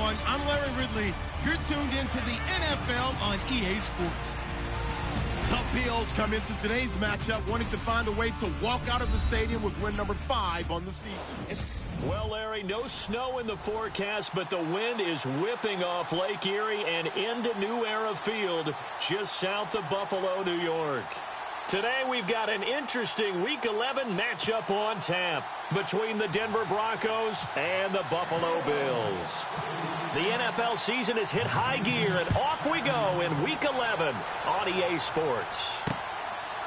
everyone. I'm Larry Ridley. You're tuned into the NFL on EA Sports. The Bills come into today's matchup wanting to find a way to walk out of the stadium with win number 5 on the season. Well, Larry, no snow in the forecast, but the wind is whipping off Lake Erie and into New Era Field just south of Buffalo, New York. Today, we've got an interesting Week 11 matchup on tap between the Denver Broncos and the Buffalo Bills. The NFL season has hit high gear, and off we go in Week 11 on EA Sports.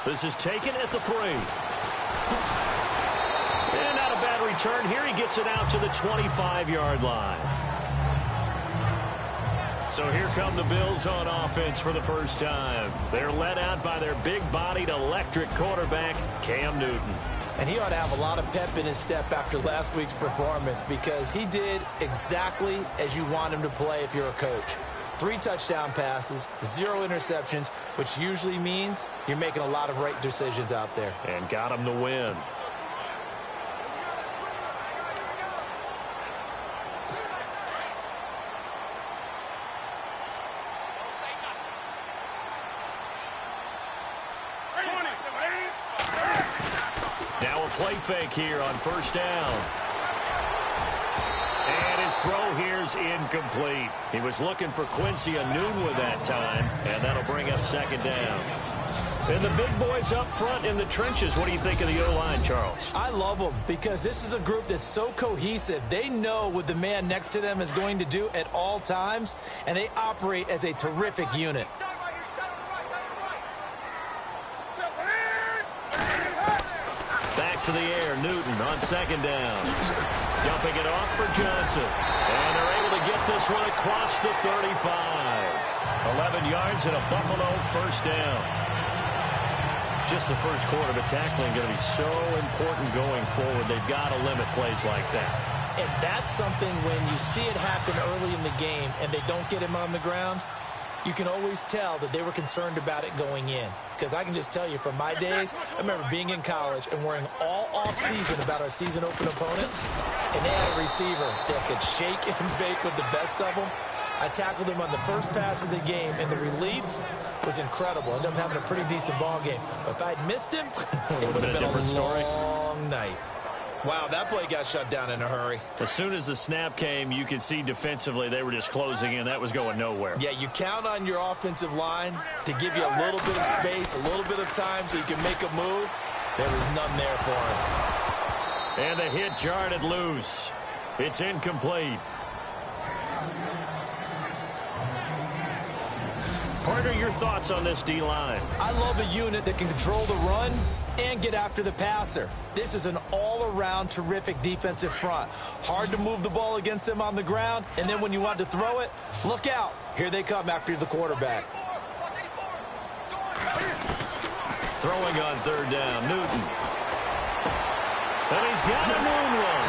This is taken at the 3. And not a bad return here. He gets it out to the 25-yard line. So here come the Bills on offense for the first time. They're led out by their big-bodied electric quarterback, Cam Newton. And he ought to have a lot of pep in his step after last week's performance because he did exactly as you want him to play if you're a coach. 3 touchdown passes, 0 interceptions, which usually means you're making a lot of right decisions out there. And got him to win. Play fake here on first down. And his throw here's incomplete. He was looking for Quincy Enunwa that time, and that'll bring up second down. And the big boys up front in the trenches. What do you think of the O-line, Charles? I love them because this is a group that's so cohesive. They know what the man next to them is going to do at all times, and they operate as a terrific unit. To the air, Newton on second down. Dumping it off for Johnson. And they're able to get this one across the 35. 11 yards and a Buffalo first down. Just the first quarter, but tackling going to be so important going forward. They've got to limit plays like that. And that's something when you see it happen early in the game and they don't get him on the ground, you can always tell that they were concerned about it going in. Because I can just tell you from my days, I remember being in college and worrying all offseason about our season open opponent. And they had a receiver that could shake and bake with the best of them. I tackled him on the first pass of the game, and the relief was incredible. I ended up having a pretty decent ball game. But if I'd missed him, it would have been a long night. Wow, that play got shut down in a hurry. As soon as the snap came, you could see defensively they were just closing in. That was going nowhere. Yeah, you count on your offensive line to give you a little bit of space, a little bit of time so you can make a move. There was none there for him. And the hit jarred it loose. It's incomplete. Partner, your thoughts on this D-line? I love a unit that can control the run and get after the passer. This is an all-around terrific defensive front. Hard to move the ball against them on the ground, and then when you want to throw it, look out. Here they come after the quarterback. Throwing on third down, Newton. And he's got a moonwalk.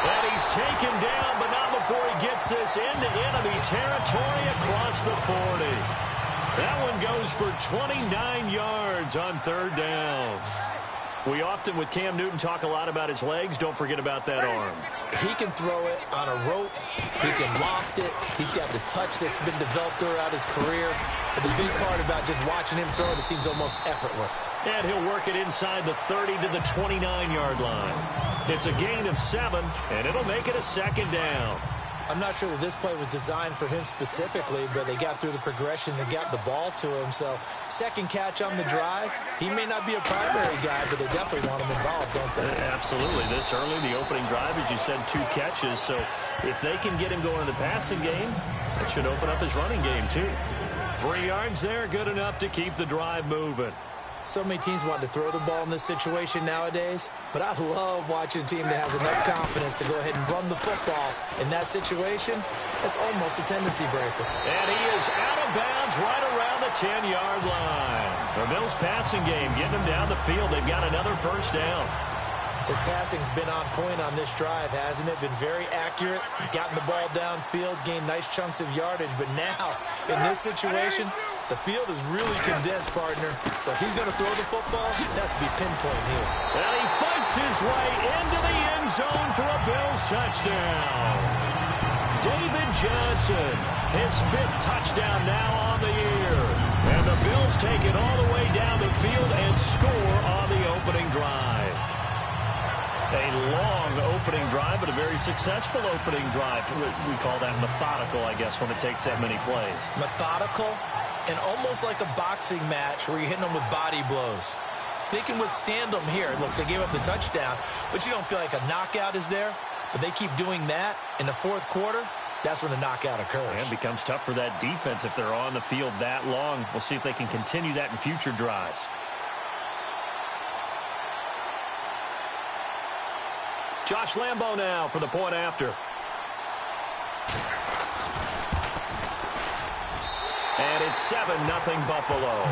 And he's taken down, but not before he gets this into enemy territory across the 40. That one goes for 29 yards on third down. We often, with Cam Newton, talk a lot about his legs. Don't forget about that arm. He can throw it on a rope. He can loft it. He's got the touch that's been developed throughout his career. But the big part about just watching him throw it, it seems almost effortless. And he'll work it inside the 30 to the 29-yard line. It's a gain of 7, and it'll make it a second down. I'm not sure that this play was designed for him specifically, but they got through the progressions and got the ball to him. So, second catch on the drive. He may not be a primary guy, but they definitely want him involved, don't they? Absolutely. This early, the opening drive, as you said, 2 catches. So, if they can get him going in the passing game, that should open up his running game, too. 3 yards there, good enough to keep the drive moving. So many teams want to throw the ball in this situation nowadays, but I love watching a team that has enough confidence to go ahead and run the football. In that situation, it's almost a tendency breaker. And he is out of bounds right around the 10-yard line. The Bills passing game getting them down the field. They've got another first down. His passing's been on point on this drive, hasn't it? Been very accurate, gotten the ball downfield, gained nice chunks of yardage. But now, in this situation, the field is really condensed, partner. So if he's going to throw the football, that could be pinpoint here. And he fights his way into the end zone for a Bills touchdown. David Johnson, his 5th touchdown now on the year. And the Bills take it all the way down the field and score on the opening drive. A long opening drive, but a very successful opening drive. We call that methodical, I guess, when it takes that many plays. Methodical and almost like a boxing match where you're hitting them with body blows. They can withstand them here. Look, they gave up the touchdown, but you don't feel like a knockout is there. But they keep doing that in the 4th quarter. That's when the knockout occurs. And it becomes tough for that defense if they're on the field that long. We'll see if they can continue that in future drives. Josh Lambo now for the point after. And it's 7-0 Buffalo.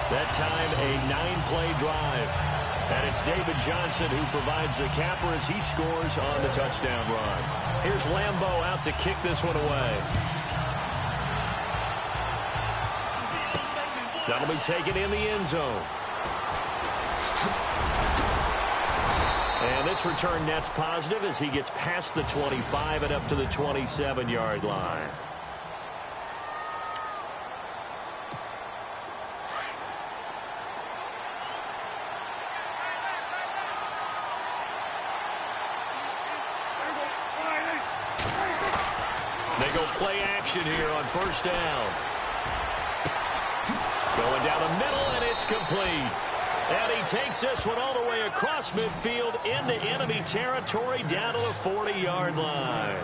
That time, a 9-play drive. And it's David Johnson who provides the capper as he scores on the touchdown run. Here's Lambo out to kick this one away. That'll be taken in the end zone. And this return net's positive as he gets past the 25 and up to the 27-yard line. They go play action here on 1st down. Going down the middle, and it's complete. And he takes this one all the way across midfield into enemy territory down to the 40-yard line.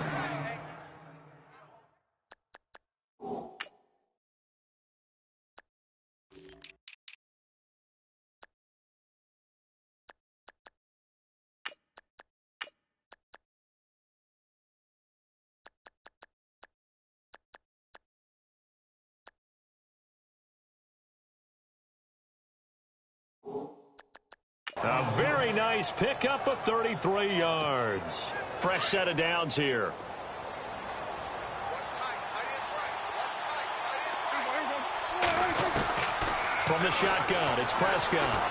A very nice pickup of 33 yards. Fresh set of downs here. From the shotgun, it's Prescott.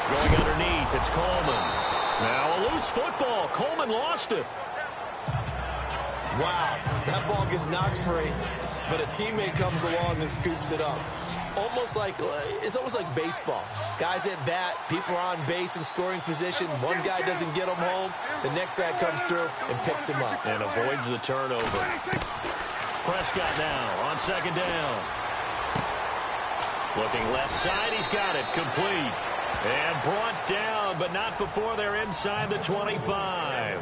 Going underneath, it's Coleman. Now a loose football. Coleman lost it. Wow, that ball gets knocked free, but a teammate comes along and scoops it up. It's almost like baseball. Guys at bat, people are on base in scoring position. One guy doesn't get him home. The next guy comes through and picks him up. And avoids the turnover. Prescott now on 2nd down. Looking left side, he's got it. Complete. And brought down, but not before they're inside the 25.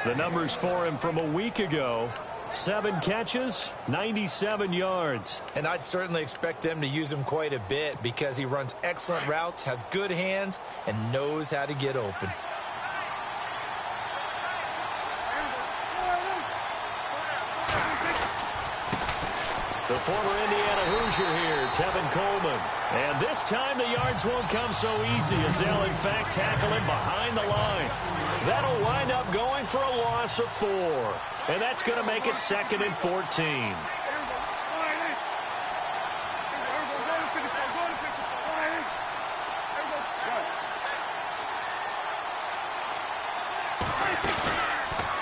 The numbers for him from a week ago. 7 catches, 97 yards. And I'd certainly expect them to use him quite a bit because he runs excellent routes, has good hands, and knows how to get open. The former Indiana Hoosier here, Tevin Coleman. And this time the yards won't come so easy as they'll in fact tackle him behind the line. That'll wind up going for a loss of 4. And that's going to make it 2nd and 14.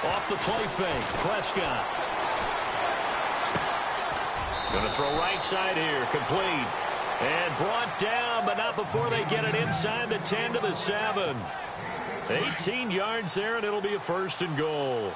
Off the play fake, Prescott. Going to throw right side here, complete. And brought down, but not before they get it inside the 10 to the 7. 18 yards there, and it'll be a 1st and goal.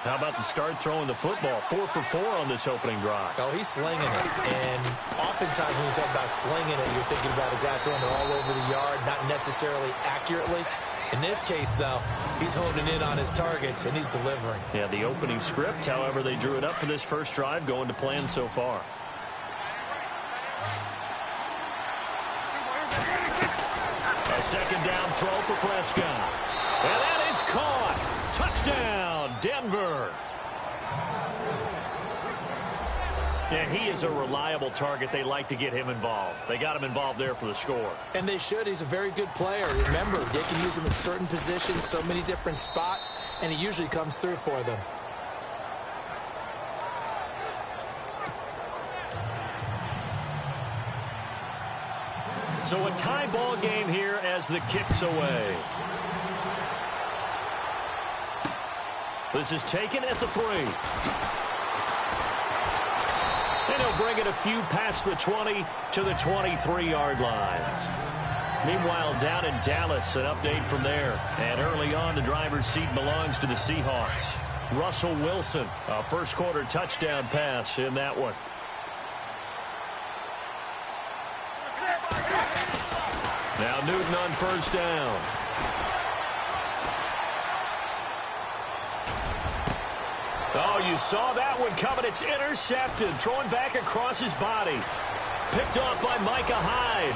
How about the start throwing the football? 4 for 4 on this opening drive. Oh, he's slinging it. And oftentimes when you talk about slinging it, you're thinking about a guy throwing it all over the yard, not necessarily accurately. In this case, though, he's honing in on his targets, and he's delivering. Yeah, the opening script, however, they drew it up for this first drive, going to plan so far. A 2nd down throw for Prescott. And that is caught. Touchdown, Denver. And he is a reliable target. They like to get him involved. They got him involved there for the score. And they should. He's a very good player. Remember, they can use him in certain positions, so many different spots, and he usually comes through for them. So a tie ball game here as the kick's away. This is taken at the 3. And he'll bring it a few past the 20 to the 23-yard line. Meanwhile, down in Dallas, an update from there. And early on, the driver's seat belongs to the Seahawks. Russell Wilson, a first-quarter touchdown pass in that one. Now Newton on first down. Oh, you saw that one coming. It's intercepted. Thrown back across his body. Picked off by Micah Hyde.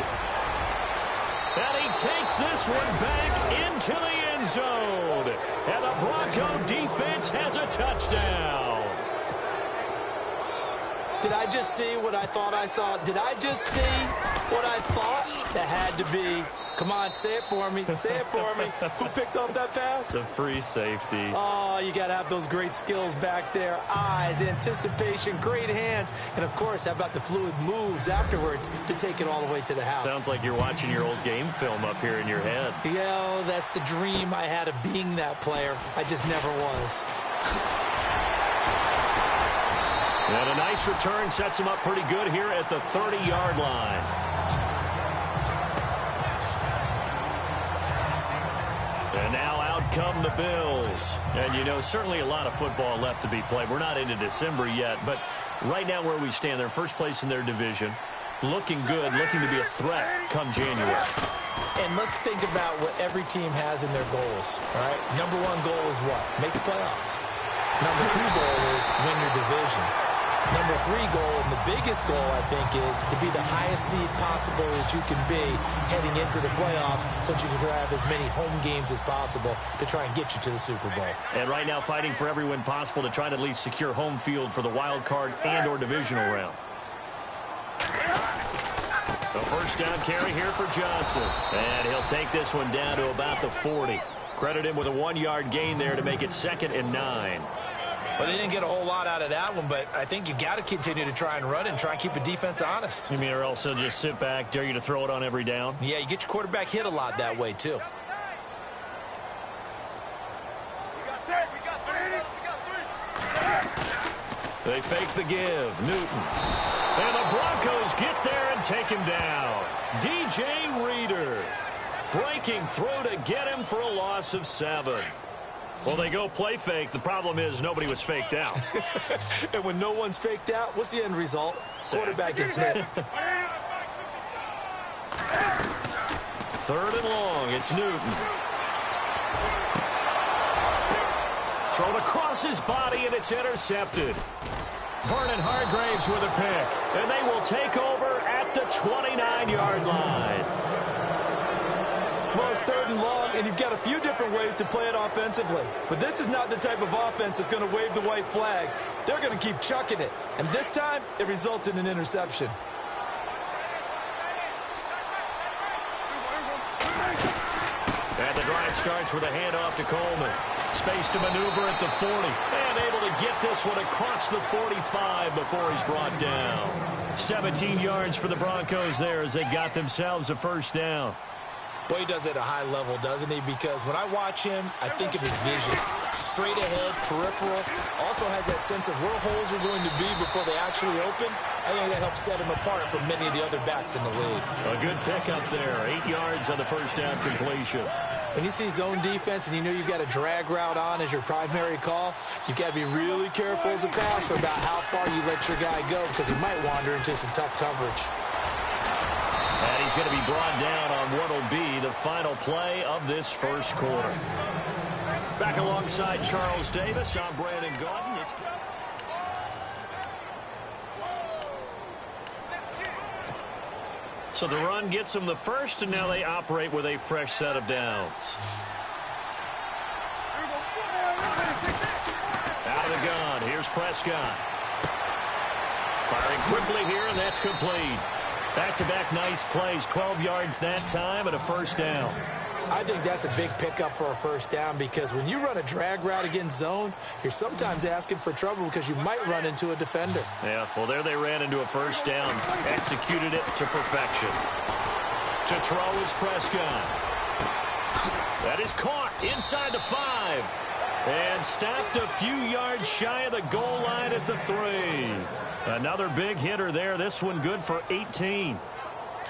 And he takes this one back into the end zone. And the Bronco defense has a touchdown. Did I just see what I thought I saw? Did I just see what I thought? That had to be. Come on, say it for me. Say it for me. Who picked up that pass? The free safety. Oh, you got to have those great skills back there. Eyes, anticipation, great hands. And, of course, how about the fluid moves afterwards to take it all the way to the house? Sounds like you're watching your old game film up here in your head. Yeah, that's the dream I had of being that player. I just never was. And a nice return sets him up pretty good here at the 30-yard line. And now out come the Bills. And, you know, certainly a lot of football left to be played. We're not into December yet, but right now where we stand, they're first place in their division. Looking good, looking to be a threat come January. And let's think about what every team has in their goals, all right? Number 1 goal is what? Make the playoffs. Number 2 goal is win your division. Number 3 goal, and the biggest goal, I think, is to be the highest seed possible that you can be heading into the playoffs so that you can have as many home games as possible to try and get you to the Super Bowl. And right now fighting for every win possible to try to at least secure home field for the wild card and or divisional round. The first down carry here for Johnson. And he'll take this one down to about the 40. Credit him with a 1-yard gain there to make it 2nd and 9. Well, they didn't get a whole lot out of that one, but I think you got to continue to try and run and try and keep the defense honest. You mean or else they'll just sit back, dare you to throw it on every down? Yeah, you get your quarterback hit a lot that way, too. They fake the give. Newton. And the Broncos get there and take him down. DJ Reader breaking through to get him for a loss of 7. Well, they go play fake. The problem is nobody was faked out. And when no one's faked out, what's the end result? Quarterback gets hit. 3rd and long. It's Newton. Thrown across his body, and it's intercepted. Vernon Hargraves with a pick. And they will take over at the 29-yard line. Well, it's 3rd and long, and you've got a few different ways to play it offensively. But this is not the type of offense that's going to wave the white flag. They're going to keep chucking it. And this time, it results in an interception. And the drive starts with a handoff to Coleman. Space to maneuver at the 40. And able to get this one across the 45 before he's brought down. 17 yards for the Broncos there as they got themselves a first down. Boy, he does it at a high level, doesn't he? Because when I watch him, I think of his vision. Straight ahead, peripheral. Also has that sense of where holes are going to be before they actually open. I think that helps set him apart from many of the other backs in the league. A good pickup there. 8 yards on the first down completion. When you see zone defense and you know you've got a drag route on as your primary call, you've got to be really careful as a passer about how far you let your guy go because he might wander into some tough coverage. And he's going to be brought down on what will be the final play of this first quarter. Back alongside Charles Davis, I'm Brandon Gaudin. So the run gets them the first, and now they operate with a fresh set of downs. Out of the gun, here's Prescott. Firing quickly here, and that's complete. Back-to-back nice plays, 12 yards that time and a first down. I think that's a big pickup for a first down because when you run a drag route against zone, you're sometimes asking for trouble because you might run into a defender. Yeah, well, there they ran into a first down, executed it to perfection. To throw is Prescott. That is caught inside the 5. And stopped a few yards shy of the goal line at the 3. Another big hitter there. This one good for 18.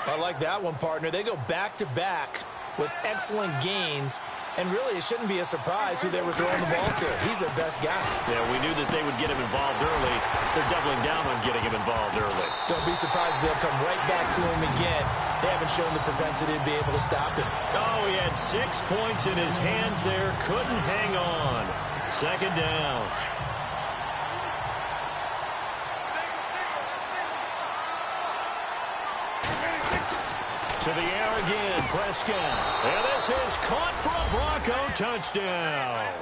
I like that one, partner. They go back-to-back with excellent gains. And really, it shouldn't be a surprise who they were throwing the ball to. He's their best guy. Yeah, we knew that they would get him involved early. They're doubling down on getting him involved early. Don't be surprised if they'll come right back to him again. They haven't shown the propensity to be able to stop him. Oh, he had 6 points in his hands there. Couldn't hang on. Second down. To the air again, Prescott. And this is caught for a Bronco touchdown.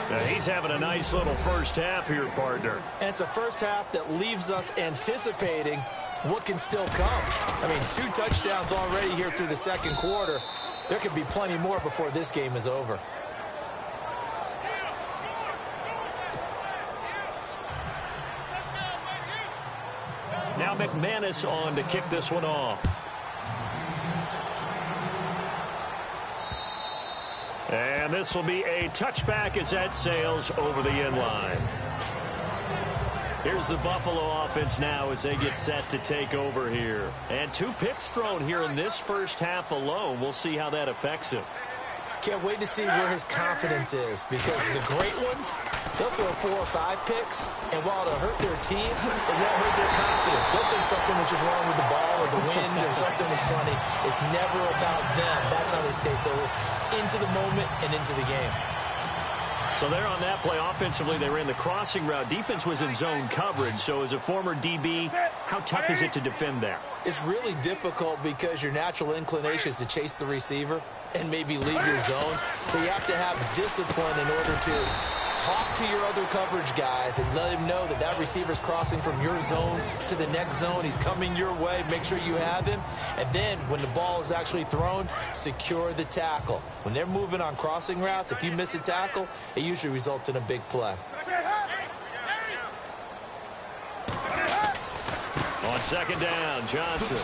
Now, he's having a nice little first half here, partner. And it's a first half that leaves us anticipating what can still come. I mean, 2 touchdowns already here through the second quarter. There could be plenty more before this game is over. Now McManus on to kick this one off. And this will be a touchback as that sails over the end line. Here's the Buffalo offense now as they get set to take over here. And 2 picks thrown here in this first half alone. We'll see how that affects him. Can't wait to see where his confidence is, because the great ones, they'll throw 4 or 5 picks, and while it'll hurt their team, it won't hurt their confidence. They'll think something was just wrong with the ball or the wind or something was funny. It's never about them. That's how they stay so into the moment and into the game. So there on that play, offensively, they ran the crossing route. Defense was in zone coverage. So as a former DB, how tough is it to defend that? It's really difficult because your natural inclination is to chase the receiver and maybe leave your zone. So you have to have discipline in order to talk to your other coverage guys and let him know that that receiver's crossing from your zone to the next zone. He's coming your way. Make sure you have him. And then when the ball is actually thrown, secure the tackle. When they're moving on crossing routes, if you miss a tackle, it usually results in a big play. On second down, Johnson.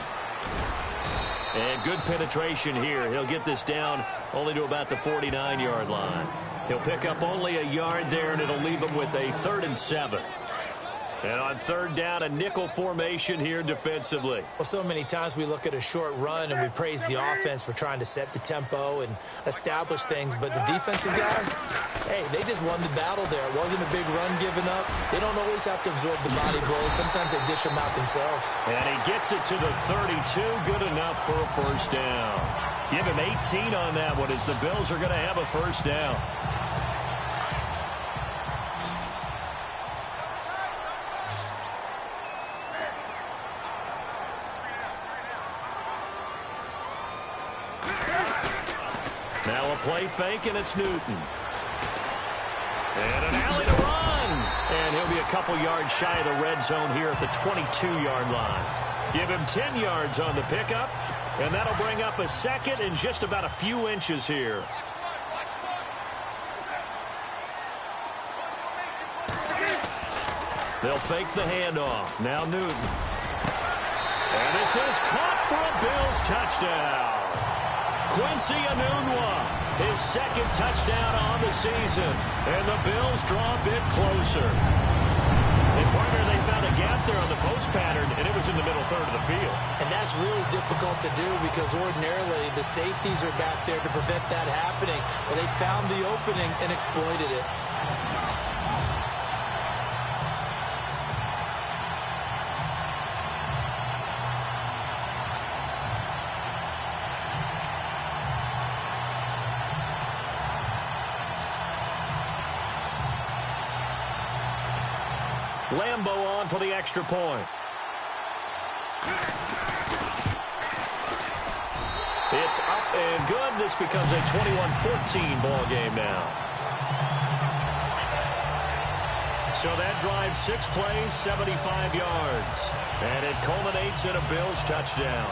And good penetration here. He'll get this down only to about the 49-yard line. He'll pick up only a yard there, and it'll leave him with a 3rd and 7. And on third down, a nickel formation here defensively. Well, so many times we look at a short run and we praise the offense for trying to set the tempo and establish things. But the defensive guys, hey, they just won the battle there. It wasn't a big run given up. They don't always have to absorb the body blows. Sometimes they dish them out themselves. And he gets it to the 32. Good enough for a first down. Give him 18 on that one as the Bills are going to have a first down. Now a play fake, and it's Newton. And an alley to run. And he'll be a couple yards shy of the red zone here at the 22-yard line. Give him 10 yards on the pickup, and that'll bring up a second and just about a few inches here. They'll fake the handoff. Now Newton. And this is caught for a Bills touchdown. Quincy Enunwa, his second touchdown on the season. And the Bills draw a bit closer. And partner, they found a gap there on the post pattern, and it was in the middle third of the field. And that's really difficult to do because ordinarily the safeties are back there to prevent that happening. But they found the opening and exploited it. Lambo on for the extra point. It's up and good. This becomes a 21-14 ball game now. So that drives 6 plays, 75 yards. And it culminates in a Bills touchdown.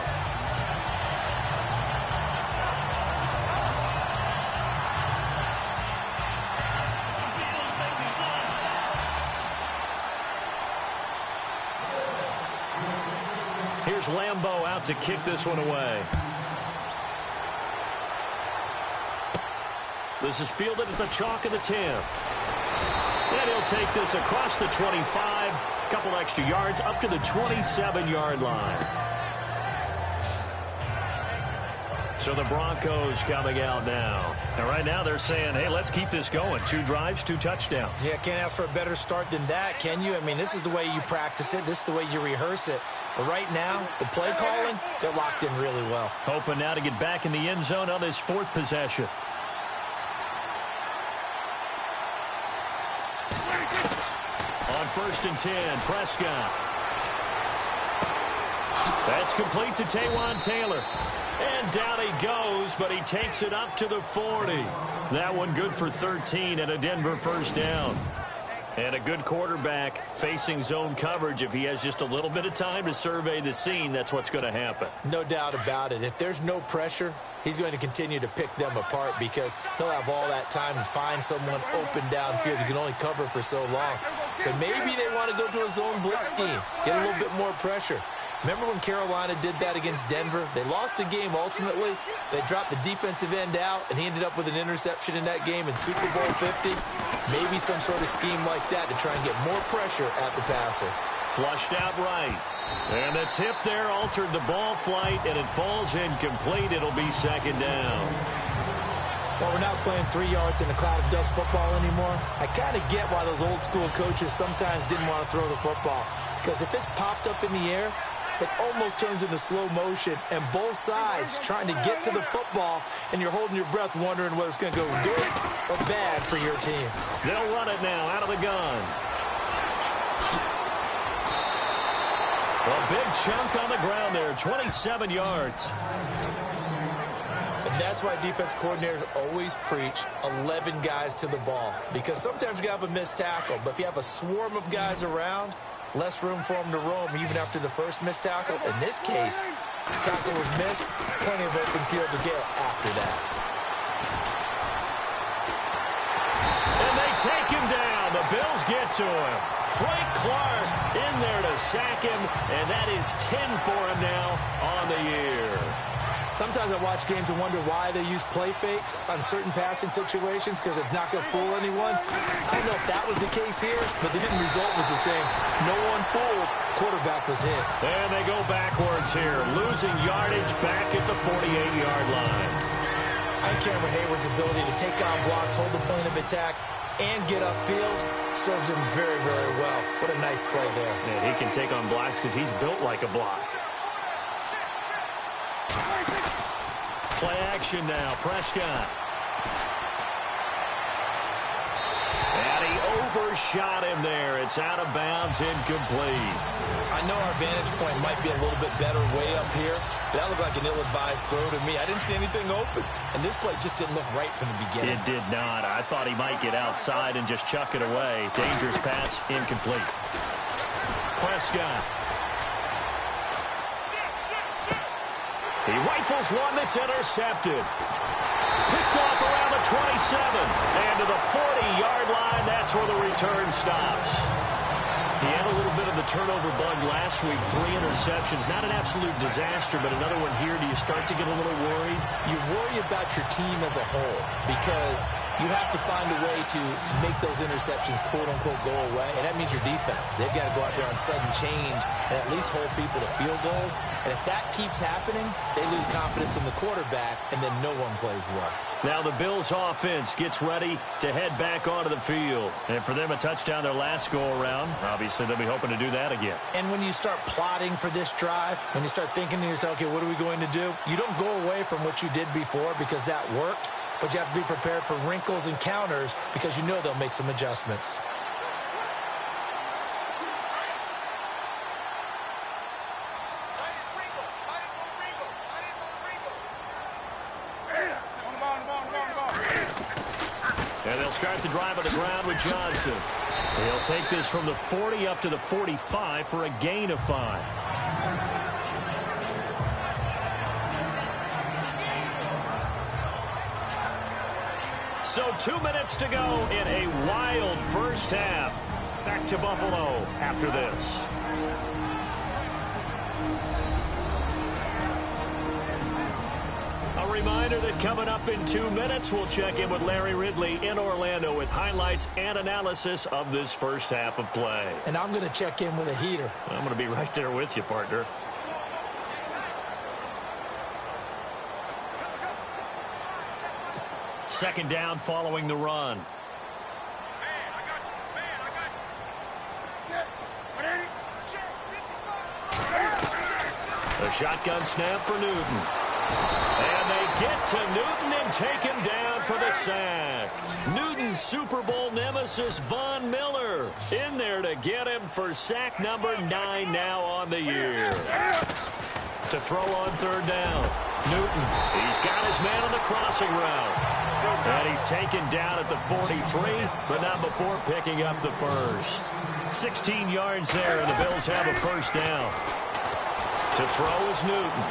Here's Lambeau out to kick this one away. This is fielded at the chalk of the 10. And he'll take this across the 25, a couple extra yards up to the 27-yard line. So the Broncos coming out now. And right now they're saying, hey, let's keep this going. 2 drives, 2 touchdowns. Yeah, can't ask for a better start than that, can you? I mean, this is the way you practice it. This is the way you rehearse it. But right now, the play calling, they're locked in really well. Hoping now to get back in the end zone on this 4th possession. On 1st and 10, Prescott. That's complete to Taywan Taylor. And down he goes, but he takes it up to the 40. That one good for 13 and a Denver first down. And a good quarterback facing zone coverage. If he has just a little bit of time to survey the scene, that's what's going to happen. No doubt about it. If there's no pressure, he's going to continue to pick them apart because he'll have all that time to find someone open downfield. You can only cover for so long. So maybe they want to go to a zone blitz scheme, get a little bit more pressure. Remember when Carolina did that against Denver? They lost the game ultimately. They dropped the defensive end out, and he ended up with an interception in that game in Super Bowl 50. Maybe some sort of scheme like that to try and get more pressure at the passer. Flushed out right. And the tip there altered the ball flight, and it falls incomplete. It'll be 2nd down. Well, we're not playing 3 yards in a cloud of dust football anymore. I kind of get why those old school coaches sometimes didn't want to throw the football. Because if it's popped up in the air, it almost turns into slow motion, and both sides trying to get to the football, and you're holding your breath wondering whether it's going to go good or bad for your team. They'll run it now out of the gun. A big chunk on the ground there, 27 yards. And that's why defense coordinators always preach 11 guys to the ball, because sometimes you have a missed tackle, but if you have a swarm of guys around, less room for him to roam even after the first missed tackle. In this case, tackle was missed, plenty of open field to get after that. And they take him down. The Bills get to him. Frank Clark in there to sack him, and that is 10 for him now on the year. Sometimes I watch games and wonder why they use play fakes on certain passing situations because it's not going to fool anyone. I don't know if that was the case here, but the end result was the same. No one fooled. Quarterback was hit. And they go backwards here, losing yardage back at the 48-yard line. And Cameron Hayward's ability to take on blocks, hold the point of attack, and get upfield serves him very, very well. What a nice play there. And he can take on blocks because he's built like a block. Play action now, Prescott. And he overshot him there. It's out of bounds, incomplete. I know our vantage point might be a little bit better way up here, but that looked like an ill-advised throw to me. I didn't see anything open, and this play just didn't look right from the beginning. It did not. I thought he might get outside and just chuck it away. Dangerous pass, incomplete. Prescott. He rifles one that's intercepted. Picked off around the 27. And to the 40-yard line, that's where the return stops. He had a little bit of the turnover bug last week. 3 interceptions. Not an absolute disaster, but another one here. Do you start to get a little worried? You worry about your team as a whole because you have to find a way to make those interceptions, quote-unquote, go away, and that means your defense. They've got to go out there on sudden change and at least hold people to field goals. And if that keeps happening, they lose confidence in the quarterback, and then no one plays well. Now the Bills offense gets ready to head back onto the field. And for them, a touchdown their last go-around. Obviously, they'll be hoping to do that again. And when you start plotting for this drive, when you start thinking to yourself, okay, what are we going to do? You don't go away from what you did before because that worked, but you have to be prepared for wrinkles and counters because you know they'll make some adjustments. And they'll start the drive on the ground with Johnson. He'll take this from the 40 up to the 45 for a gain of 5. So 2 minutes to go in a wild first half. Back to Buffalo after this. reminder that coming up in 2 minutes, we'll check in with Larry Ridley in Orlando with highlights and analysis of this first half of play. And I'm going to check in with a heater. I'm going to be right there with you, partner. Second down following the run. The shotgun snap for Newton. And they get to Newton and take him down for the sack. Newton's Super Bowl nemesis, Von Miller, in there to get him for sack number 9 now on the year. To throw on third down. Newton, he's got his man on the crossing route. And he's taken down at the 43, but not before picking up the first. 16 yards there, and the Bills have a first down. To throw is Newton.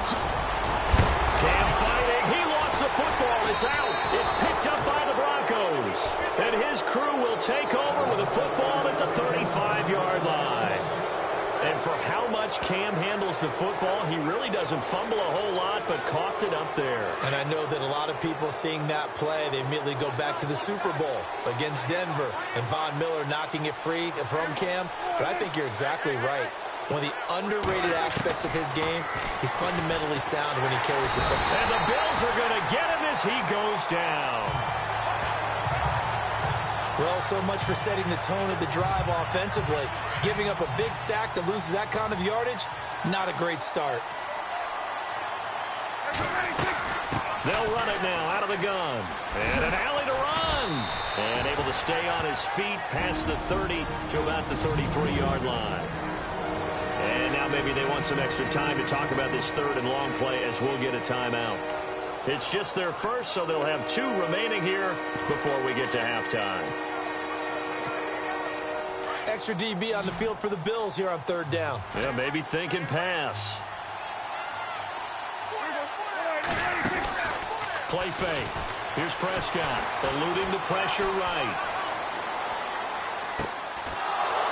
Cam fighting. He lost the football. It's out. It's picked up by the Broncos. And his crew will take over with a football at the 35-yard line. And for how much Cam handles the football, he really doesn't fumble a whole lot, but coughed it up there. And I know that a lot of people seeing that play, they immediately go back to the Super Bowl against Denver and Von Miller knocking it free from Cam. But I think you're exactly right. One of the underrated aspects of his game, he's fundamentally sound when he carries the football. And the Bills are going to get him as he goes down. Well, so much for setting the tone of the drive offensively. Giving up a big sack that loses that kind of yardage, not a great start. They'll run it now out of the gun. And an alley to run. And able to stay on his feet past the 30 to about the 33-yard line. And now maybe they want some extra time to talk about this third and long play as we'll get a timeout. It's just their first, so they'll have 2 remaining here before we get to halftime. Extra DB on the field for the Bills here on third down. Yeah, maybe thinking pass. Play fake. Here's Prescott, eluding the pressure right.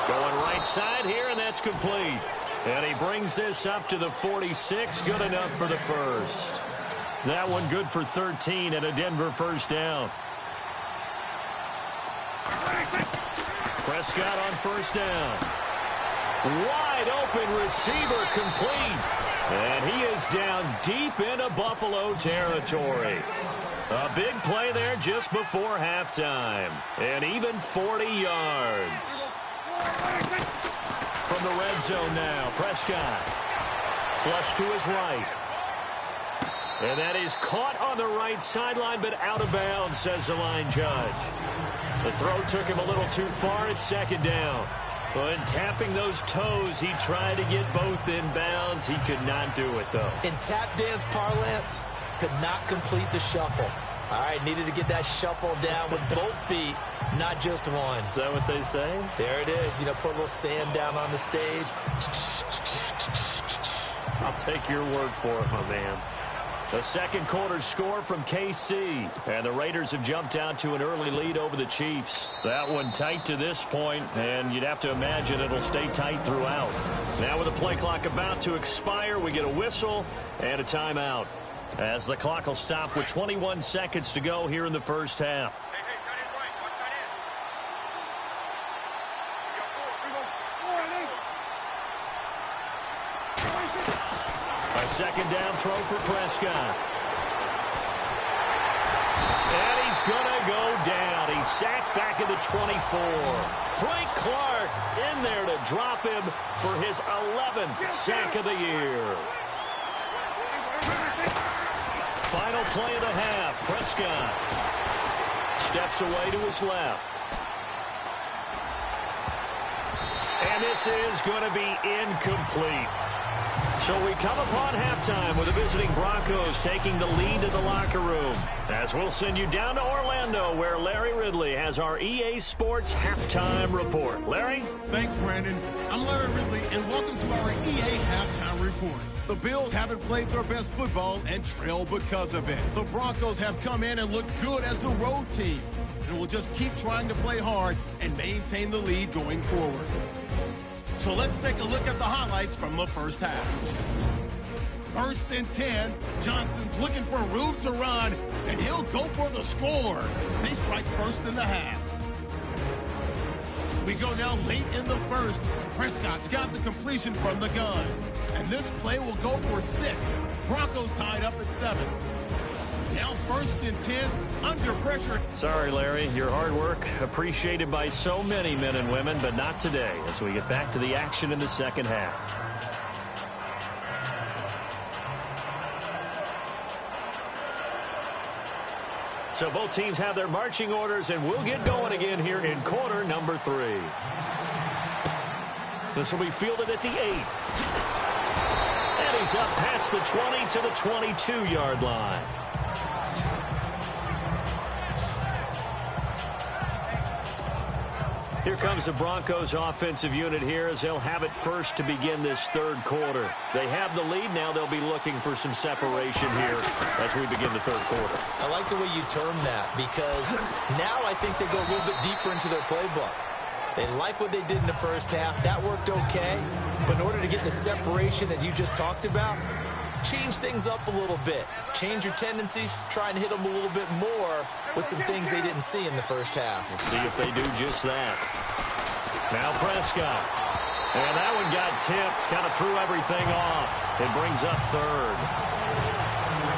Going right side here, and that's complete. And he brings this up to the 46. Good enough for the first. That one good for 13 and a Denver first down. Prescott on first down. Wide open receiver complete. And he is down deep into Buffalo territory. A big play there just before halftime. And even 40 yards. From the red zone now, Prescott. Flush to his right. And that is caught on the right sideline, but out of bounds, says the line judge. The throw took him a little too far at second down. But tapping those toes, he tried to get both in bounds. He could not do it, though. In tap dance parlance, could not complete the shuffle. All right, needed to get that shuffle down with both feet, not just one. Is that what they say? There it is. You know, put a little sand down on the stage. I'll take your word for it, my man. The second quarter score from KC. And the Raiders have jumped out to an early lead over the Chiefs. That one tight to this point, and you'd have to imagine it'll stay tight throughout. Now with the play clock about to expire, we get a whistle and a timeout. As the clock will stop with 21 seconds to go here in the first half. A second down throw for Prescott. And he's going to go down. He's sacked back at the 24. Frank Clark in there to drop him for his 11th sack of the year. Final play of the half. Prescott steps away to his left. And this is going to be incomplete. So we come upon halftime with the visiting Broncos taking the lead to the locker room. As we'll send you down to Orlando where Larry Ridley has our EA Sports Halftime Report. Larry? Thanks, Brandon. I'm Larry Ridley, and welcome to our EA Halftime Report. The Bills haven't played their best football and trail because of it. The Broncos have come in and looked good as the road team, and will just keep trying to play hard and maintain the lead going forward. So let's take a look at the highlights from the first half. 1st and 10. Johnson's looking for room to run, and he'll go for the score. They strike first in the half. We go now late in the first. Prescott's got the completion from the gun. And this play will go for 6. Broncos tied up at 7. Now 1st and 10, under pressure. Sorry, Larry. Your hard work appreciated by so many men and women, but not today as we get back to the action in the second half. So both teams have their marching orders, and we'll get going again here in quarter number 3. This will be fielded at the 8. And he's up past the 20 to the 22-yard line. Here comes the Broncos offensive unit here as they'll have it first to begin this third quarter. They have the lead. Now they'll be looking for some separation here as we begin the third quarter. I like the way you term that because now I think they go a little bit deeper into their playbook. They like what they did in the first half. That worked okay. But in order to get the separation that you just talked about, change things up a little bit. Change your tendencies. Try and hit them a little bit more with some things they didn't see in the first half. Let's see if they do just that. Now Prescott. And that one got tipped. Kind of threw everything off. It brings up third.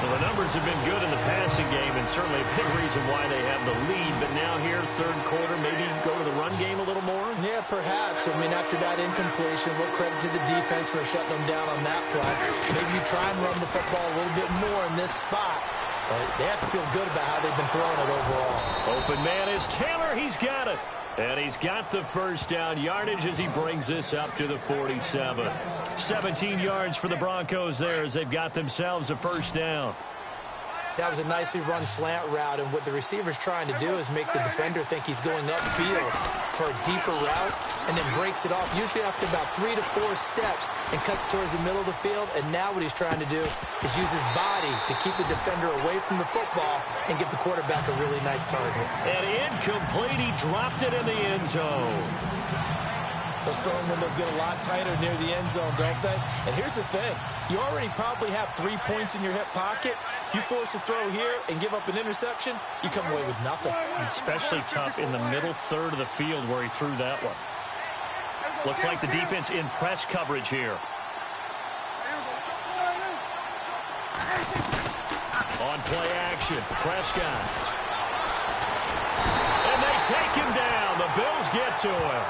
Well, the numbers have been good in the passing game and certainly a big reason why they have the lead. But now here, third quarter, maybe go to the run game a little more? Yeah, perhaps. I mean, after that incompletion, a little credit to the defense for shutting them down on that play. Maybe you try and run the football a little bit more in this spot. But they have to feel good about how they've been throwing it overall. Open man is Taylor. He's got it. And he's got the first down yardage as he brings this up to the 47. 17 yards for the Broncos there as they've got themselves a first down. That was a nicely run slant route, and what the receiver's trying to do is make the defender think he's going upfield for a deeper route and then breaks it off, usually after about 3 to 4 steps, and cuts towards the middle of the field. And now what he's trying to do is use his body to keep the defender away from the football and give the quarterback a really nice target. And incomplete. He dropped it in the end zone. Those throwing windows get a lot tighter near the end zone, don't they? And here's the thing. You already probably have 3 points in your hip pocket. You force a throw here and give up an interception, you come away with nothing. Especially tough in the middle third of the field where he threw that one. Looks like the defense in press coverage here. On play action, Prescott. And they take him down. The Bills get to him.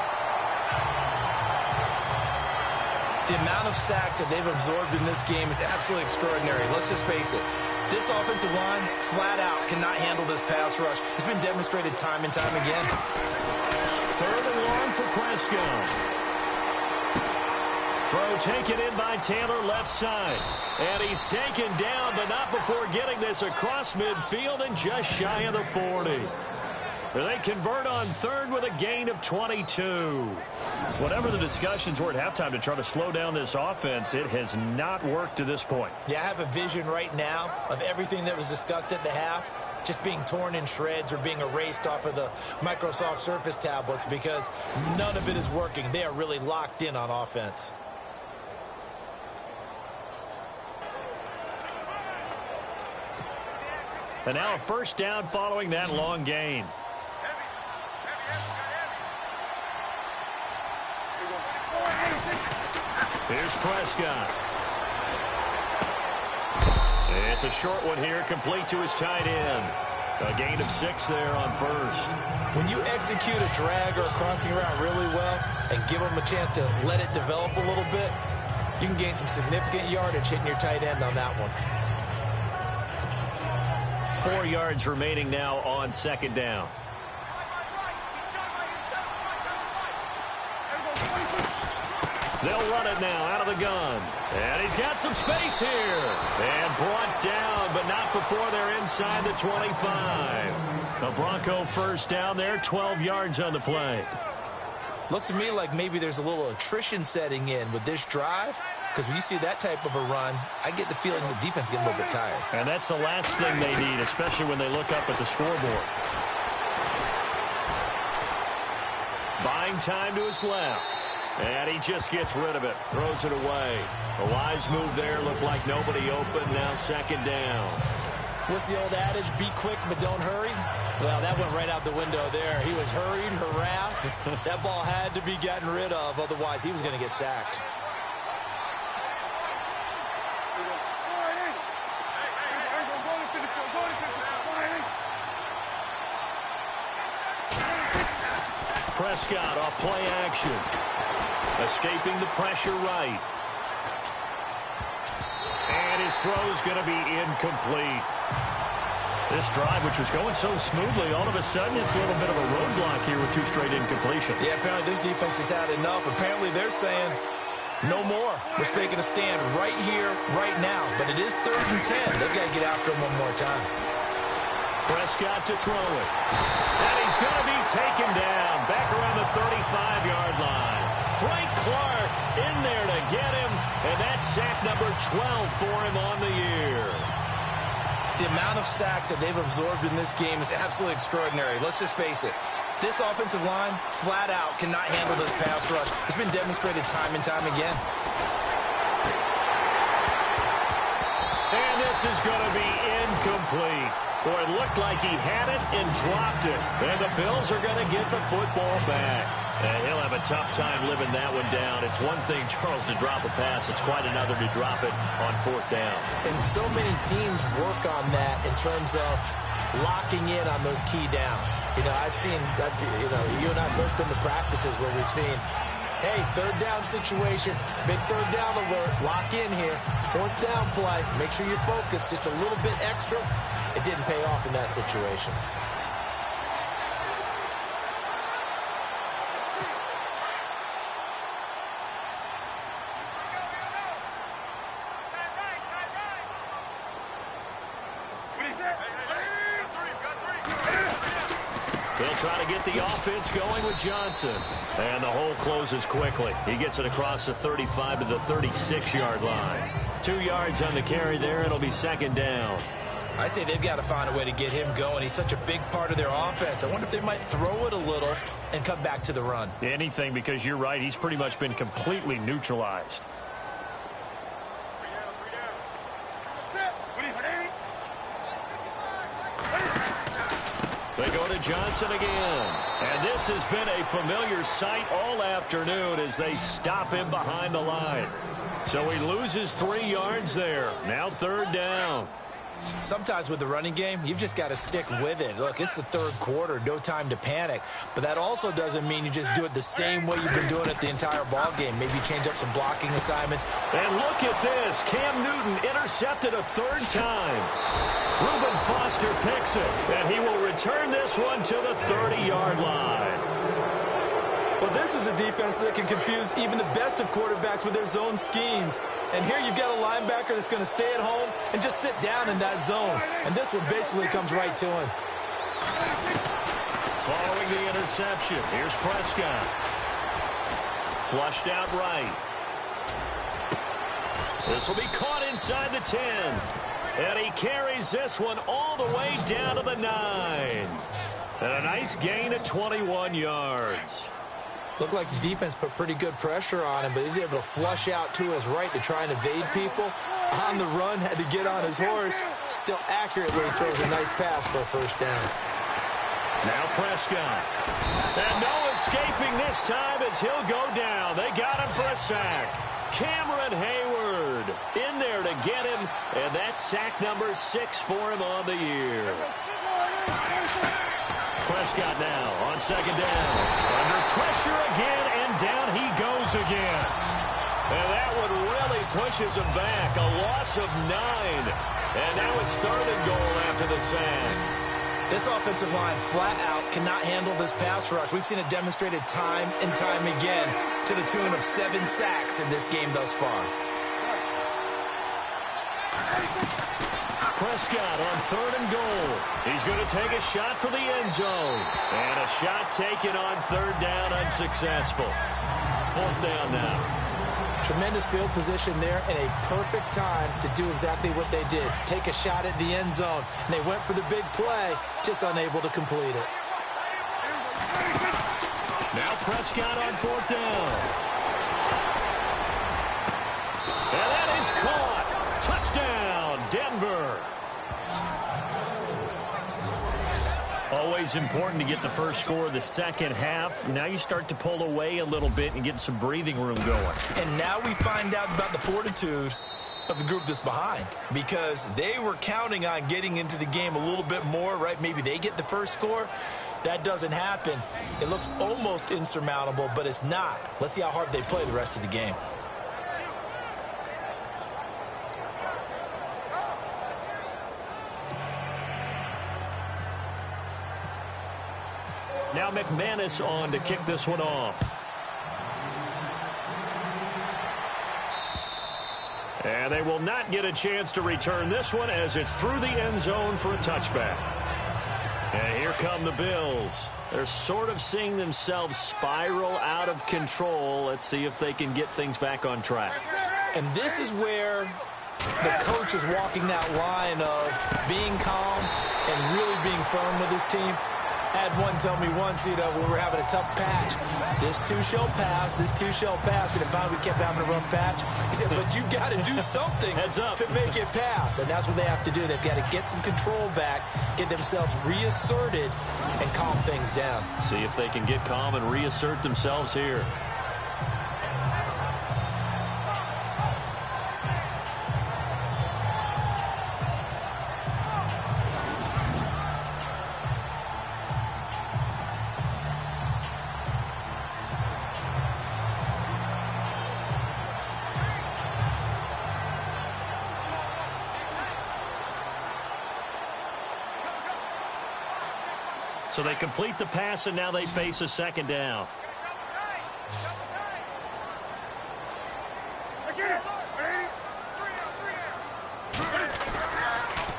The amount of sacks that they've absorbed in this game is absolutely extraordinary. Let's just face it. This offensive line, flat out, cannot handle this pass rush. It's been demonstrated time and time again. Third and long for Prescott. Throw taken in by Taylor left side. And he's taken down, but not before getting this across midfield and just shy of the 40. They convert on third with a gain of 22. Whatever the discussions were at halftime to try to slow down this offense, it has not worked to this point. Yeah, I have a vision right now of everything that was discussed at the half just being torn in shreds or being erased off of the Microsoft Surface tablets because none of it is working. They are really locked in on offense. And now a first down following that long gain. Here's Prescott. It's a short one here, complete to his tight end. A gain of 6 there on first. When you execute a drag or a crossing route really well and give them a chance to let it develop a little bit, you can gain some significant yardage hitting your tight end on that one. 4 yards remaining now on second down. They'll run it now out of the gun. And he's got some space here. And brought down, but not before they're inside the 25. A Bronco first down there, 12 yards on the play. Looks to me like maybe there's a little attrition setting in with this drive. Because when you see that type of a run, I get the feeling the defense getting a little bit tired. And that's the last thing they need, especially when they look up at the scoreboard. Buying time to his left. And he just gets rid of it, throws it away. A wise move there, looked like nobody open, now second down. What's the old adage, be quick but don't hurry? Well, that went right out the window there. He was hurried, harassed. That ball had to be gotten rid of, otherwise he was going to get sacked. Prescott off play action. Escaping the pressure right. And his throw's going to be incomplete. This drive, which was going so smoothly, all of a sudden it's a little bit of a roadblock here with 2 straight incompletions. Yeah, apparently this defense has had enough. Apparently they're saying no more. We're taking a stand right here, right now. But it is 3rd and 10. They've got to get after him one more time. Prescott to throw it. And he's going to be taken down back around the 35-yard line. Frank Clark in there to get him, and that's sack number 12 for him on the year. The amount of sacks that they've absorbed in this game is absolutely extraordinary. Let's just face it. This offensive line, flat out, cannot handle this pass rush. It's been demonstrated time and time again. And this is going to be incomplete. Boy, it looked like he had it and dropped it. And the Bills are going to get the football back. And he'll have a tough time living that one down. It's one thing, Charles, to drop a pass. It's quite another to drop it on 4th down. And so many teams work on that in terms of locking in on those key downs. You know, I've seen, you and I both been to practices where we've seen, hey, 3rd down situation, big 3rd down alert, lock in here, 4th down play, make sure you're focused just a little bit extra. It didn't pay off in that situation. They'll try to get the offense going with Johnson. And the hole closes quickly. He gets it across the 35 to the 36-yard line. 2 yards on the carry there. It'll be second down. I'd say they've got to find a way to get him going. He's such a big part of their offense. I wonder if they might throw it a little and come back to the run. Anything, because you're right. He's pretty much been completely neutralized. They go to Johnson again. And this has been a familiar sight all afternoon as they stop him behind the line. So he loses 3 yards there. Now 3rd down. Sometimes with the running game, you've just got to stick with it. Look, it's the 3rd quarter, no time to panic. But that also doesn't mean you just do it the same way you've been doing it the entire ball game. Maybe change up some blocking assignments. And look at this. Cam Newton intercepted a 3rd time. Reuben Foster picks it, and he will return this one to the 30-yard line. Well, this is a defense that can confuse even the best of quarterbacks with their zone schemes. And here you've got a linebacker that's going to stay at home and just sit down in that zone. And this one basically comes right to him. Following the interception, here's Prescott. Flushed out right. This will be caught inside the 10. And he carries this one all the way down to the 9. And a nice gain of 21 yards. Looked like the defense put pretty good pressure on him, but he's able to flush out to his right to try and evade people. On the run, had to get on his horse. Still accurately throws a nice pass for a 1st down. Now Prescott. And no escaping this time as he'll go down. They got him for a sack. Cameron Hayward in there to get him, and that's sack number 6 for him on the year. Prescott now on 2nd down. Under pressure again, and down he goes again. And that one really pushes him back. A loss of 9. And now it's 3rd and goal after the sack. This offensive line flat out cannot handle this pass rush. We've seen it demonstrated time and time again to the tune of 7 sacks in this game thus far. Prescott on 3rd and goal. He's going to take a shot for the end zone. And a shot taken on 3rd down, unsuccessful. 4th down now. Tremendous field position there and a perfect time to do exactly what they did. Take a shot at the end zone. And they went for the big play, just unable to complete it. Now Prescott on 4th down. always important to get the first score of the second half. Now you start to pull away a little bit and get some breathing room going. And now we find out about the fortitude of the group that's behind, because they were counting on getting into the game a little bit more, right? Maybe they get the first score. That doesn't happen. It looks almost insurmountable, but it's not. Let's see how hard they play the rest of the game. Now McManus on to kick this one off. And they will not get a chance to return this one as it's through the end zone for a touchback. And here come the Bills. They're sort of seeing themselves spiral out of control. Let's see if they can get things back on track. And this is where the coach is walking that line of being calm and really being firm with his team. I had one tell me once, when we were having a tough patch, this too shall pass, this too shall pass, and finally we kept having a rough patch. He said, but you've got to do something to make it pass, and that's what they have to do. They've got to get some control back, get themselves reasserted, and calm things down. See if they can get calm and reassert themselves here. So they complete the pass, and now they face a second down.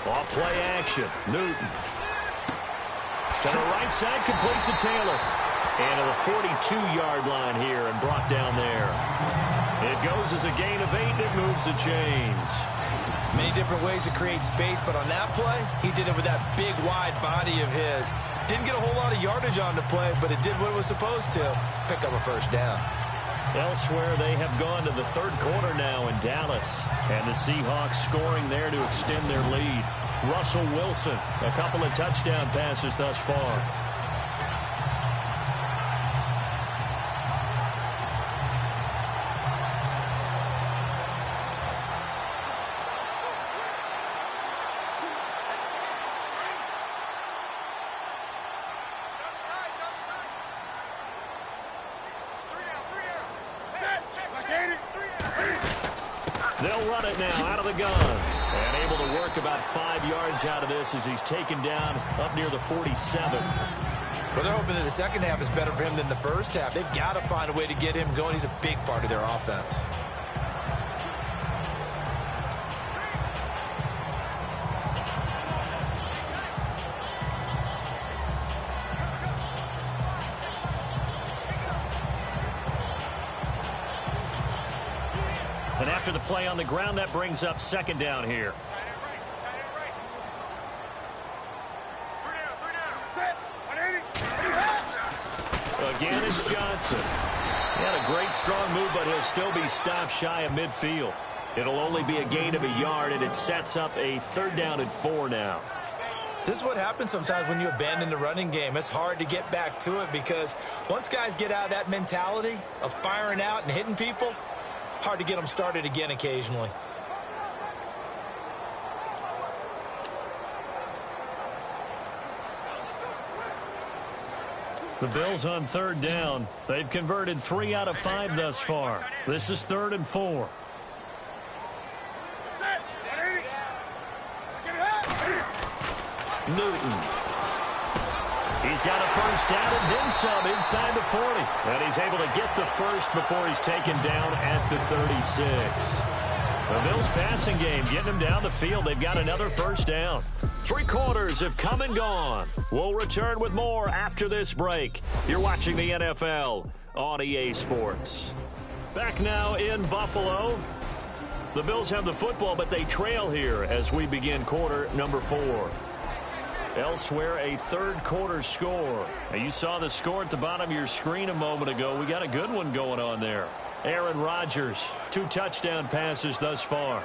Off play action. Newton. To the right side, complete to Taylor. And to the 42-yard line here and brought down there. It goes as a gain of 8, and it moves the chains. Many different ways to create space, but on that play, he did it with that big, wide body of his. Didn't get a whole lot of yardage on the play, but it did what it was supposed to. Pick up a first down. Elsewhere, they have gone to the third quarter now in Dallas. And the Seahawks scoring there to extend their lead. Russell Wilson, a couple of touchdown passes thus far. They'll run it now out of the gun. And able to work about 5 yards out of this as he's taken down up near the 47. Well, they're hoping that the second half is better for him than the first half. They've got to find a way to get him going. He's a big part of their offense. And after the play on the ground, that brings up second down here. Again, it's Johnson. He had a great, strong move, but he'll still be stopped shy of midfield. It'll only be a gain of a yard, and it sets up a third down and 4 now. This is what happens sometimes when you abandon the running game. It's hard to get back to it because once guys get out of that mentality of firing out and hitting people, hard to get them started again occasionally. The Bills on third down. They've converted 3 out of 5 thus far. This is 3rd and 4. Newton. He's got a first down and then some inside the 40. And he's able to get the first before he's taken down at the 36. The Bills passing game getting them down the field. They've got another first down. 3 quarters have come and gone. We'll return with more after this break. You're watching the NFL on EA Sports. Back now in Buffalo. The Bills have the football, but they trail here as we begin quarter number 4. Elsewhere, a third quarter score. Now, you saw the score at the bottom of your screen a moment ago. We got a good one going on there. Aaron Rodgers, 2 touchdown passes thus far.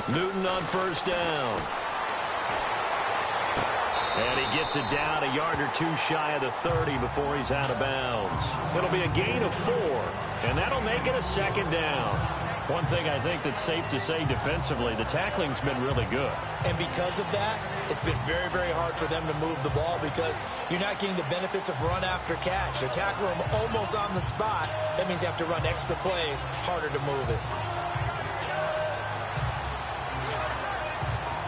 Newton on first down. And he gets it down a yard or two shy of the 30 before he's out of bounds. It'll be a gain of 4, and that'll make it a second down. One thing I think that's safe to say defensively, the tackling's been really good. And because of that, it's been very, very hard for them to move the ball because you're not getting the benefits of run after catch. They're tackling them almost on the spot. That means you have to run extra plays, harder to move it.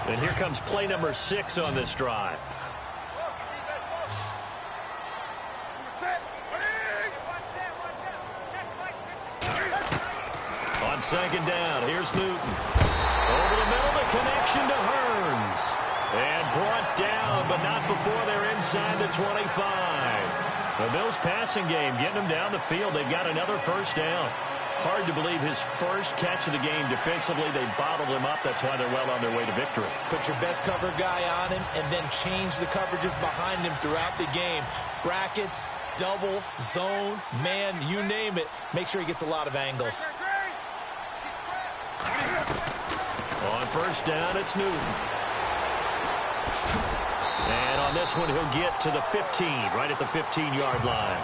And here comes play number 6 on this drive. On second down, here's Newton. Over the middle, the connection to Hearns. And brought down, but not before they're inside the 25. The Bills passing game, getting them down the field. They've got another first down. Hard to believe his first catch of the game defensively. They bottled him up. That's why they're well on their way to victory. Put your best cover guy on him and then change the coverages behind him throughout the game. Brackets, double, zone, man, you name it. Make sure he gets a lot of angles. On first down, it's Newton. And on this one, he'll get to the 15, right at the 15-yard line.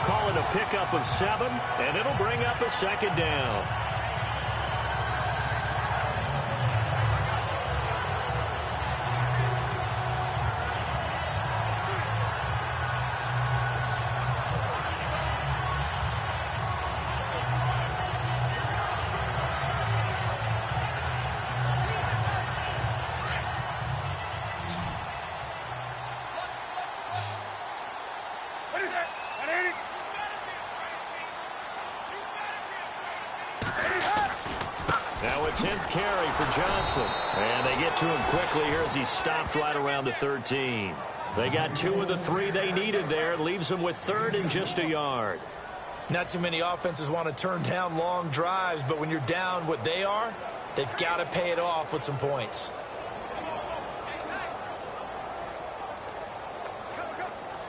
Call it a pickup of 7, and it'll bring up a second down. Now a 10th carry for Johnson. And they get to him quickly here as he stopped right around the 13. They got 2 of the 3 they needed there. Leaves them with 3rd and just a yard. Not too many offenses want to turn down long drives, but when you're down what they are, they've got to pay it off with some points.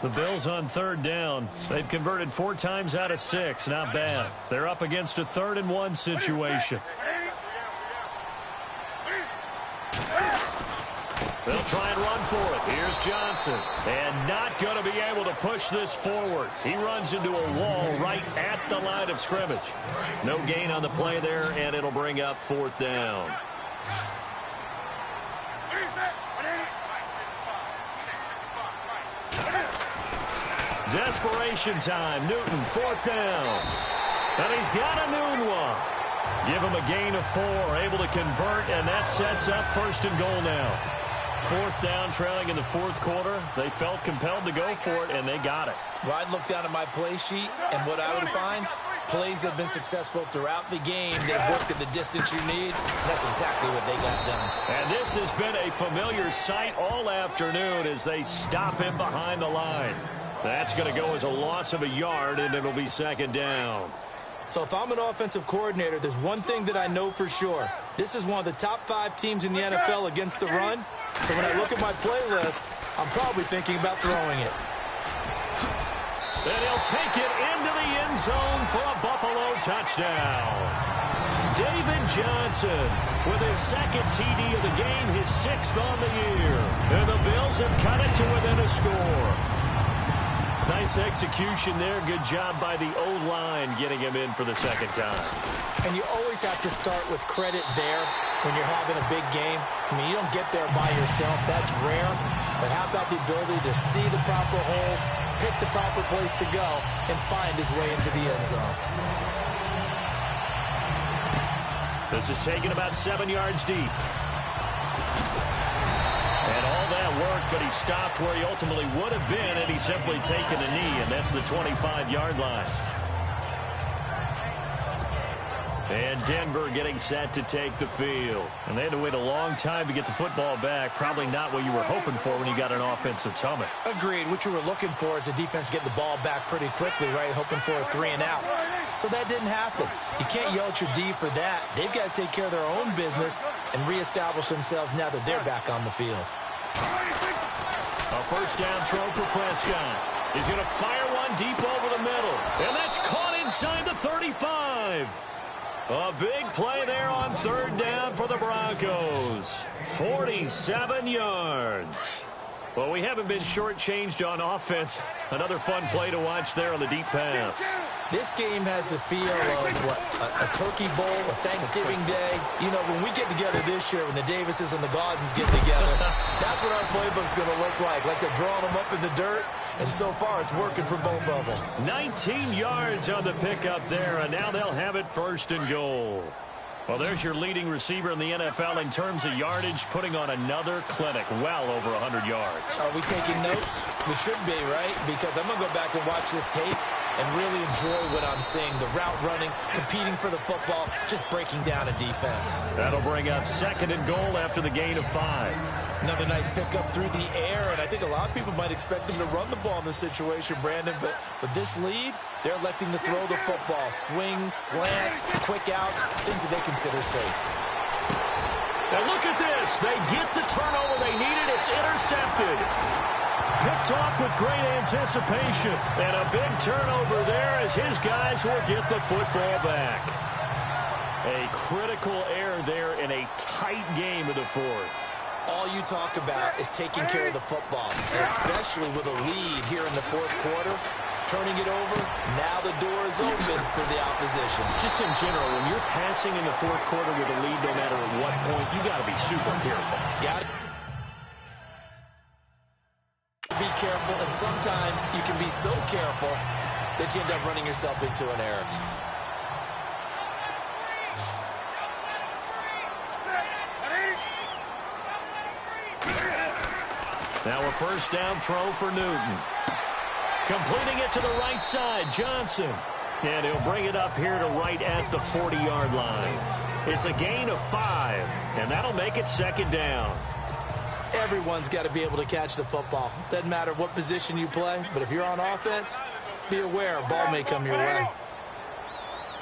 The Bills on 3rd down. They've converted 4 times out of 6. Not bad. They're up against a 3rd and 1 situation. They'll try and run for it. Here's Johnson. And not going to be able to push this forward. He runs into a wall right at the line of scrimmage. No gain on the play there, and it'll bring up 4th down. Desperation time. Newton, 4th down. And he's got a Newton one. Give him a gain of 4, able to convert, and that sets up 1st and goal now. 4th down, trailing in the 4th quarter. They felt compelled to go for it, and they got it. Well, I'd look down at my play sheet, and what I would find, plays have been successful throughout the game. They've worked at the distance you need. That's exactly what they got done. And this has been a familiar sight all afternoon as they stop him behind the line. That's going to go as a loss of a yard, and it'll be 2nd down. So if I'm an offensive coordinator, there's one thing that I know for sure. This is one of the top 5 teams in the NFL against the run. So when I look at my playlist, I'm probably thinking about throwing it. And he'll take it into the end zone for a Buffalo touchdown. David Johnson with his 2nd TD of the game, his 6th on the year. And the Bills have cut it to within a score. Nice execution there. Good job by the O-line getting him in for the 2nd time. And you always have to start with credit there when you're having a big game. I mean, you don't get there by yourself. That's rare. But how about the ability to see the proper holes, pick the proper place to go, and find his way into the end zone? This is taken about 7 yards deep. And all that worked, but he stopped where he ultimately would have been had he simply taken a knee, and that's the 25-yard line. And Denver getting set to take the field. And they had to wait a long time to get the football back. Probably not what you were hoping for when you got an offense that's humming. Agreed. What you were looking for is the defense getting the ball back pretty quickly, right? Hoping for a 3 and out. So that didn't happen. You can't yell at your D for that. They've got to take care of their own business and reestablish themselves now that they're back on the field. A first down throw for Prescott. He's going to fire one deep over the middle. And that's caught inside the 35. A big play there on third down for the Broncos. 47 yards. Well, we haven't been shortchanged on offense. Another fun play to watch there on the deep pass. This game has the feel of a turkey bowl, a Thanksgiving day. You know, when we get together this year, when the Davises and the Gaudens get together, that's what our playbook's going to look like. Like they're drawing them up in the dirt, and so far it's working for both of them. 19 yards on the pickup there, and now they'll have it first and goal. Well, there's your leading receiver in the NFL in terms of yardage, putting on another clinic, well over 100 yards. Are we taking notes? We should be, right? Because I'm going to go back and watch this tape and really enjoy what I'm seeing. The route running, competing for the football, just breaking down a defense. That'll bring up second and goal after the gain of 5. Another nice pickup through the air, and I think a lot of people might expect them to run the ball in this situation, Brandon, but with this lead, they're electing to throw the football. Swings, slants, quick outs, things that they consider safe. Now look at this. They get the turnover they needed. It's intercepted. Picked off with great anticipation. And a big turnover there as his guys will get the football back. A critical error there in a tight game of the fourth. All you talk about is taking care of the football, and especially with a lead here in the fourth quarter. Turning it over, now the door is open for the opposition. Just in general, when you're passing in the fourth quarter with a lead, no matter at what point, you got to be super careful. Got to be careful, and sometimes you can be so careful that you end up running yourself into an error. Now a first down throw for Newton. Completing it to the right side, Johnson. And he'll bring it up here to right at the 40-yard line. It's a gain of 5, and that'll make it second down. Everyone's got to be able to catch the football. Doesn't matter what position you play, but if you're on offense, be aware a ball may come your way.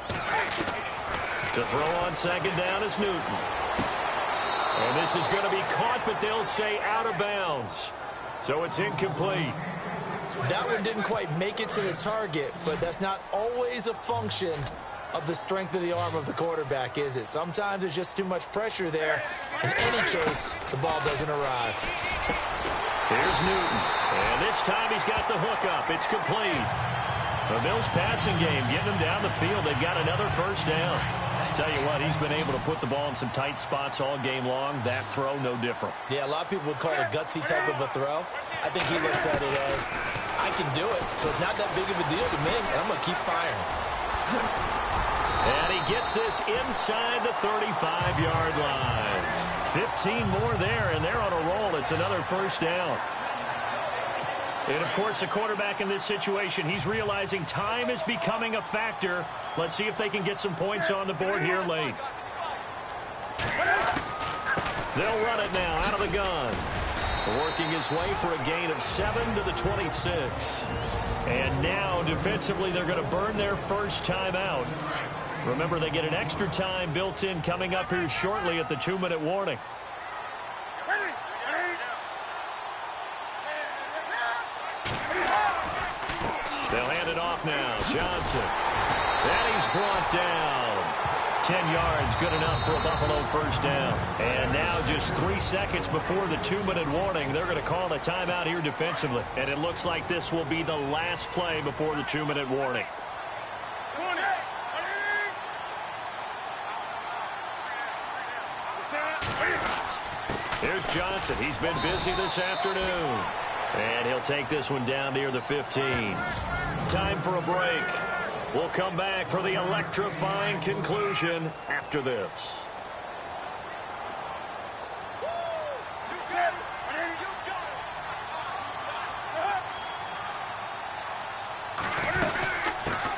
To throw on second down is Newton. And this is going to be caught, but they'll say out of bounds. So it's incomplete. That one didn't quite make it to the target, but that's not always a function of the strength of the arm of the quarterback, is it? Sometimes there's just too much pressure there. In any case, the ball doesn't arrive. Here's Newton. And this time he's got the hook up. It's complete. The Bills passing game getting them down the field. They've got another first down. Tell you what, he's been able to put the ball in some tight spots all game long. That throw, no different. Yeah, a lot of people would call it a gutsy type of a throw. I think he looks at it as, I can do it, so it's not that big of a deal to me, and I'm going to keep firing. And he gets this inside the 35-yard line. 15 more there, and they're on a roll. It's another first down. And, of course, the quarterback in this situation, he's realizing time is becoming a factor. Let's see if they can get some points on the board here late. They'll run it now out of the gun. Working his way for a gain of 7 to the 26. And now, defensively, they're going to burn their first time out. Remember, they get an extra time built in coming up here shortly at the 2-minute warning. They'll hand it off now. Johnson. And he's brought down. 10 yards, good enough for a Buffalo first down. And now just 3 seconds before the 2-minute warning, they're going to call a timeout here defensively. And it looks like this will be the last play before the 2-minute warning. Here's Johnson. He's been busy this afternoon. And he'll take this one down near the 15. Time for a break. We'll come back for the electrifying conclusion after this.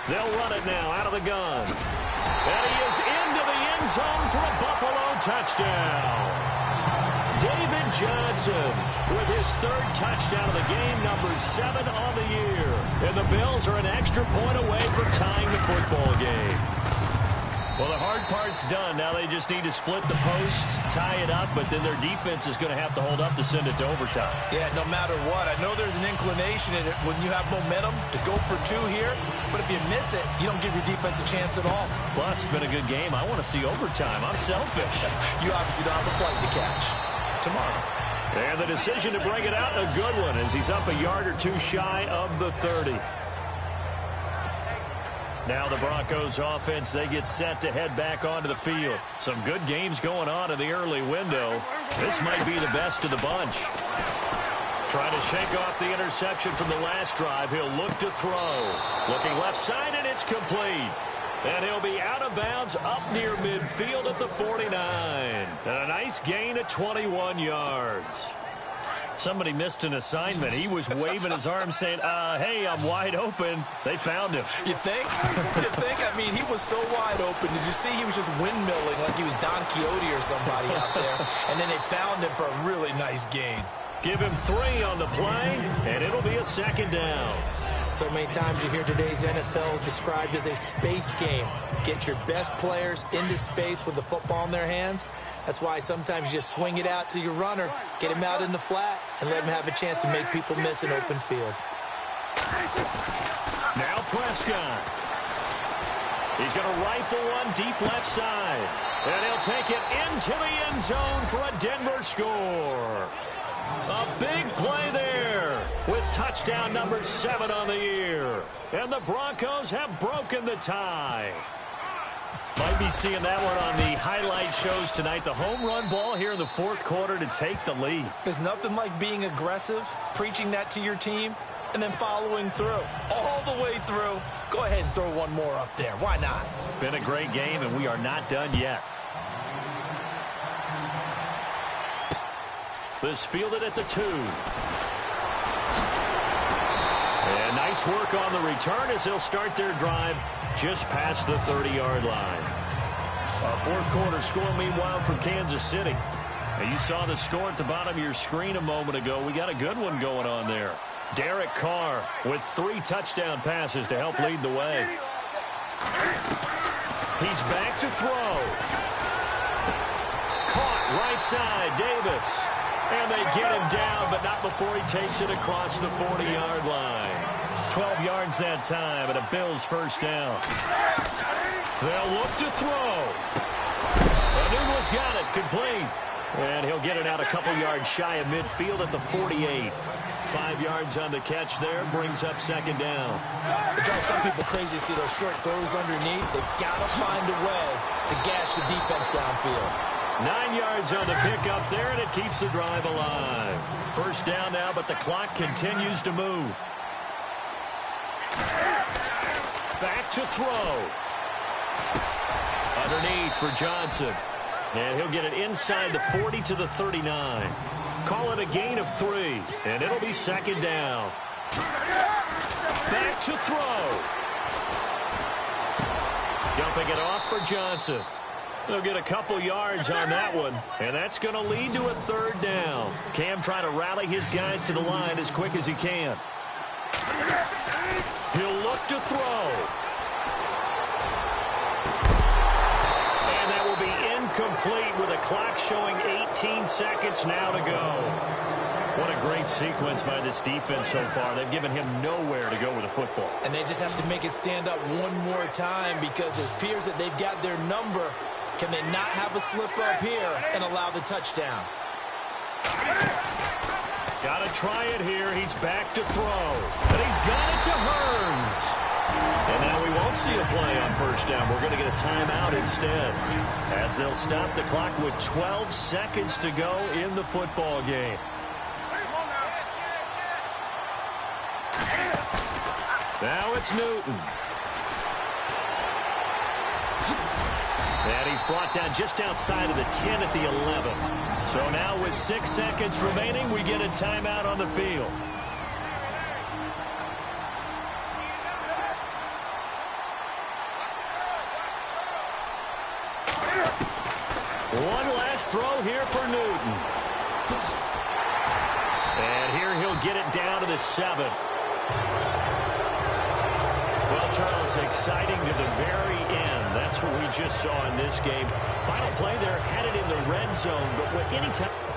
They'll run it now out of the gun. And he is into the end zone for a Buffalo touchdown. David Johnson with his third touchdown of the game, number 7 on the year. And the Bills are an extra point away from tying the football game. Well, the hard part's done. Now they just need to split the post, tie it up, but then their defense is going to have to hold up to send it to overtime. Yeah, no matter what. I know there's an inclination in it when you have momentum to go for two here, but if you miss it, you don't give your defense a chance at all. Plus, it's been a good game. I want to see overtime. I'm selfish. You obviously don't have a flight to catch. Tomorrow. And the decision to bring it out, a good one, as he's up a yard or two shy of the 30. Now the Broncos offense, they get set to head back onto the field. Some good games going on in the early window. This might be the best of the bunch. Trying to shake off the interception from the last drive. He'll look to throw. Looking left side, and it's complete. And he'll be out of bounds up near midfield at the 49. And a nice gain of 21 yards. Somebody missed an assignment. He was waving his arm saying, hey, I'm wide open. They found him. You think? You think? I mean, he was so wide open. Did you see he was just windmilling like he was Don Quixote or somebody out there? And then they found him for a really nice gain. Give him 3 on the play, and it'll be a second down. So many times you hear today's NFL described as a space game. Get your best players into space with the football in their hands. That's why sometimes you just swing it out to your runner, get him out in the flat, and let him have a chance to make people miss an open field. Now Prescott. He's going to rifle one deep left side. And he'll take it into the end zone for a Denver score. A big play there with touchdown number 7 on the year. And the Broncos have broken the tie. Might be seeing that one on the highlight shows tonight. The home run ball here in the fourth quarter to take the lead. There's nothing like being aggressive, preaching that to your team, and then following through. All the way through. Go ahead and throw one more up there. Why not? Been a great game, and we are not done yet. This fielded at the 2. And nice work on the return as they'll start their drive just past the 30-yard line. A fourth quarter score, meanwhile, from Kansas City. And you saw the score at the bottom of your screen a moment ago. We got a good one going on there. Derek Carr with 3 touchdown passes to help lead the way. He's back to throw. Caught right side, Davis. And they get him down, but not before he takes it across the 40-yard line. 12 yards that time, and a Bills first down. They'll look to throw. Anunwa's got it, complete. And he'll get it out a couple yards shy of midfield at the 48. 5 yards on the catch there, brings up second down. It drives some people crazy to see those short throws underneath. They've got to find a way to gash the defense downfield. 9 yards on the pickup there, and it keeps the drive alive. First down now, but the clock continues to move. Back to throw. Underneath for Johnson. And he'll get it inside the 40 to the 39. Call it a gain of 3, and it'll be second down. Back to throw. Dumping it off for Johnson. They'll get a couple yards on that one, and that's going to lead to a third down. Cam trying to rally his guys to the line as quick as he can. He'll look to throw. And that will be incomplete with a clock showing 18 seconds now to go. What a great sequence by this defense so far. They've given him nowhere to go with the football. And they just have to make it stand up one more time because it appears that they've got their number. Can they not have a slip up here and allow the touchdown? Got to try it here. He's back to throw. And he's got it to Hearns. And now we won't see a play on first down. We're going to get a timeout instead, as they'll stop the clock with 12 seconds to go in the football game. Now it's Newton. And he's brought down just outside of the 10 at the 11. So now with 6 seconds remaining, we get a timeout on the field. One last throw here for Newton. And here he'll get it down to the 7. Well, Charles, exciting to the very end. That's what we just saw in this game. Final play there, had it in the red zone, but anytime...